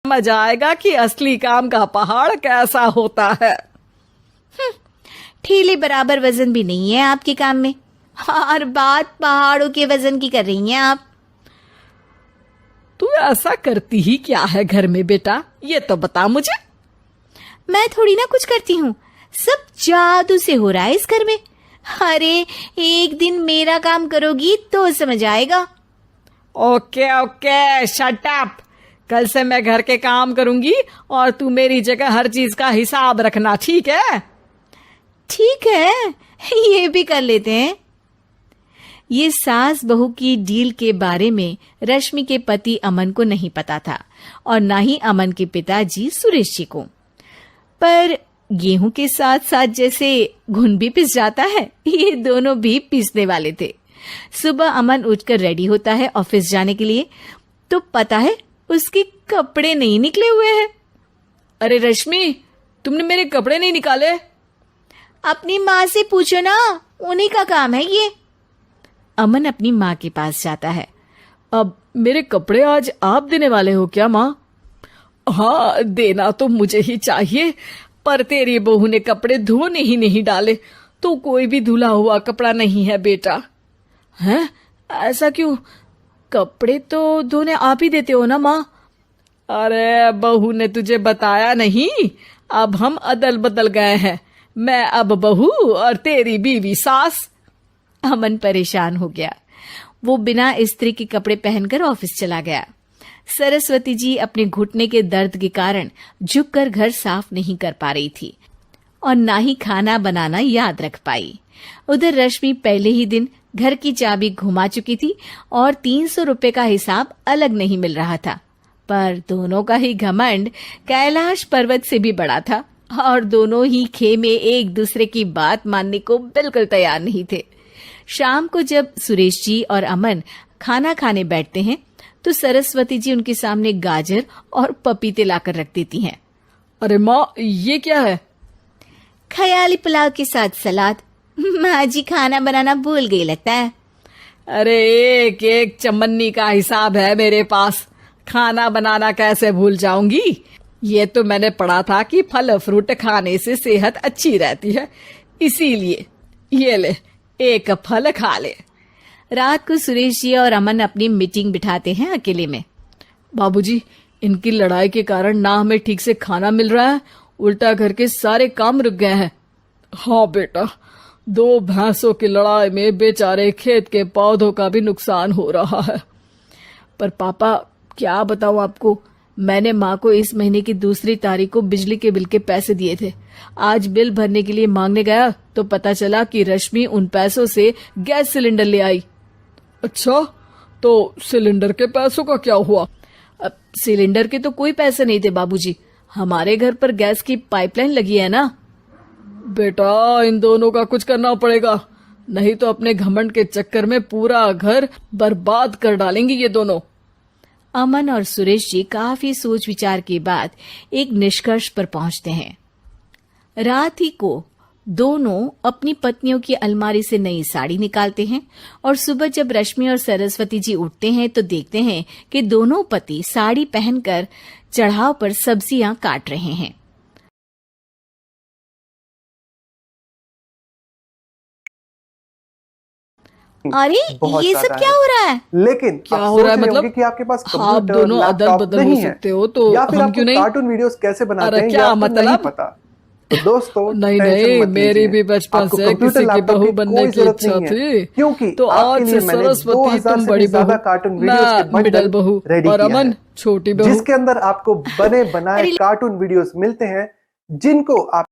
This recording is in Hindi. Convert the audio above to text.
समझ आएगा कि असली काम का पहाड़ कैसा होता है। ठेले बराबर वजन भी नहीं है आपके काम में, और बात पहाड़ों के वजन की कर रही हैं आप। तू ऐसा करती ही क्या है घर में बेटा, ये तो बता मुझे। मैं थोड़ी ना कुछ करती हूँ, सब जादू से हो रहा है इस घर में। अरे एक दिन मेरा काम करोगी तो समझ आएगा। Okay okay shut up. कल से मैं घर के काम करूंगी और तू मेरी जगह हर चीज का हिसाब रखना, ठीक है? ठीक है, ये भी कर लेते हैं। ये सास बहू की डील के बारे में रश्मि के पति अमन को नहीं पता था और ना ही अमन के पिताजी सुरेश जी को। पर गेहूं के साथ साथ जैसे घुन भी पिस जाता है, ये दोनों भी पीसने वाले थे। सुबह अमन उठकर रेडी होता है ऑफिस जाने के लिए, तो पता है उसके कपड़े नहीं निकले हुए हैं। अरे रश्मि, तुमने मेरे कपड़े नहीं निकाले? अपनी माँ से पूछो ना, उन्हीं का काम है ये। अमन अपनी माँ के पास जाता है। अब मेरे कपड़े आज आप देने वाले हो क्या माँ? हाँ, देना तो मुझे ही चाहिए, पर तेरी बहू ने कपड़े धोने ही नहीं डाले, तो कोई भी धुला हुआ कपड़ा नहीं है बेटा। हैं? ऐसा क्यों? कपड़े तो धोने आप ही देते हो ना माँ? अरे बहू ने तुझे बताया नहीं, अब हम अदल बदल गए हैं। मैं अब बहू और तेरी बीवी सास। अमन परेशान हो गया। वो बिना इस्त्री के कपड़े पहनकर ऑफिस चला गया। सरस्वती जी अपने घुटने के दर्द के कारण झुककर घर साफ नहीं कर पा रही थी और ना ही खाना बनाना याद रख पाई। उधर रश्मि पहले ही दिन घर की चाबी घुमा चुकी थी और 300 रुपए का हिसाब अलग नहीं मिल रहा था। पर दोनों का ही घमंड कैलाश पर्वत से भी बड़ा था और दोनों ही खेमे एक दूसरे की बात मानने को बिल्कुल तैयार नहीं थे। शाम को जब सुरेश जी और अमन खाना खाने बैठते हैं तो सरस्वती जी उनके सामने गाजर और पपीते लाकर रख देती हैं। अरे माँ, ये क्या है? ख्याली पुलाव के साथ सलाद। माँ जी खाना बनाना भूल गई लगता है। अरे एक एक चमन्नी का हिसाब है मेरे पास, खाना बनाना कैसे भूल जाऊंगी? ये तो मैंने पढ़ा था कि फल फ्रूट खाने से सेहत अच्छी रहती है, इसीलिए ये ले एक फल खा ले। रात को सुरेश जी और अमन अपनी मीटिंग बिठाते हैं अकेले में। बाबूजी, इनकी लड़ाई के कारण ना हमें ठीक से खाना मिल रहा है, उल्टा घर के सारे काम रुक गए हैं। हाँ बेटा, 2 भैंसों की लड़ाई में बेचारे खेत के पौधों का भी नुकसान हो रहा है। पर पापा, क्या बताऊं आपको, मैंने माँ को इस महीने की 2 तारीख को बिजली के बिल के पैसे दिए थे। आज बिल भरने के लिए मांगने गया तो पता चला कि रश्मि उन पैसों से गैस सिलेंडर ले आई। अच्छा, तो सिलेंडर के पैसों का क्या हुआ? अब सिलेंडर के तो कोई पैसे नहीं थे बाबूजी, हमारे घर पर गैस की पाइपलाइन लगी है ना। बेटा, इन दोनों का कुछ करना पड़ेगा, नहीं तो अपने घमंड के चक्कर में पूरा घर बर्बाद कर डालेंगी ये दोनों। अमन और सुरेश जी काफी सोच विचार के बाद एक निष्कर्ष पर पहुंचते हैं। रात ही को दोनों अपनी पत्नियों की अलमारी से नई साड़ी निकालते हैं और सुबह जब रश्मि और सरस्वती जी उठते हैं तो देखते हैं कि दोनों पति साड़ी पहनकर चढ़ाव पर सब्जियां काट रहे हैं। अरे ये सब क्या हो रहा है? लेकिन क्या हो रहा है मतलब कि आपके पास आप दोनों अदल बदल हो सकते हो तो या फिर हम आप क्यों नहीं? कार्टून वीडियोस कैसे बनाते हैं क्या मतलब नहीं पता। तो दोस्तों नहीं, मेरी भी बचपन से किसी की बहू बनने की इच्छा थी, क्योंकि तो आज से सरस्वती तुम बड़ी बहू, कार्टून मैं मिडल बहू और अमन छोटी बहू, जिसके अंदर आपको बने बनाए कार्टून वीडियोस मिलते हैं जिनको आप